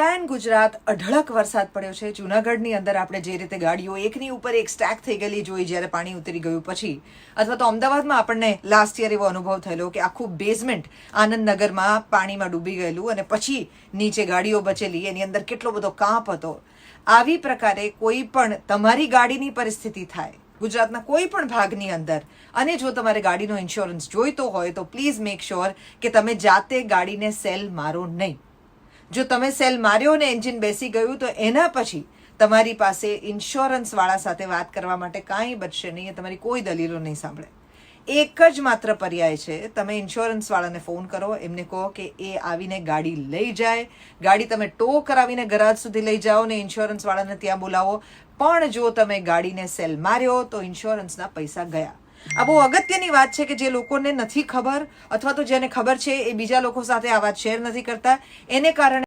Pen Gujarat અઢળક વરસાદ પડ્યો છે. જૂનાગઢની અંદર આપણે જે રીતે ગાડીઓ એકની ઉપર એક સ્ટેક થઈ ગયેલી જોઈ જ્યારે પાણી ઉતરી ગયું પછી, અથવા તો અમદાવાદમાં આપણને લાસ્ટ યર એવો અનુભવ થયેલો કે આખું બેઝમેન્ટ આનંદનગરમાં પાણીમાં ડૂબી ગયેલું અને પછી નીચે ગાડીઓ બચેલી, એની અંદર કેટલો બધો કાંપ હતો. આવી પ્રકારે કોઈ પણ તમારી ગાડીની પરિસ્થિતિ થાય ગુજરાતના કોઈ પણ ભાગની અંદર, અને જો તમારે ગાડીનો ઇન્સ્યોરન્સ જોઈતો હોય તો પ્લીઝ મેક શ્યોર કે તમે જાતે ગાડીને સેલ મારો નહીં. જો તમે સેલ માર્યો ને એન્જિન બેસી ગયું તો એના પછી તમારી પાસે ઇન્સ્યોરન્સવાળા સાથે વાત કરવા માટે કાંઈ બચશે નહીં. એ તમારી કોઈ દલીલો નહીં સાંભળે. એક જ માત્ર પર્યાય છે, તમે ઇન્સ્યોરન્સવાળાને ફોન કરો, એમને કહો કે એ આવીને ગાડી લઈ જાય. ગાડી તમે ટો કરાવીને ગરાજ સુધી લઈ જાઓ ને ઇન્સ્યોરન્સવાળાને ત્યાં બોલાવો. પણ જો તમે ગાડીને સેલ માર્યો તો ઇન્સ્યોરન્સના પૈસા ગયા. આ બહુ અગત્યની વાત છે કે જે લોકોને નથી ખબર, અથવા તો જેને ખબર છે એ બીજા લોકો સાથે આ વાત શેર નથી કરતા. એને કારણે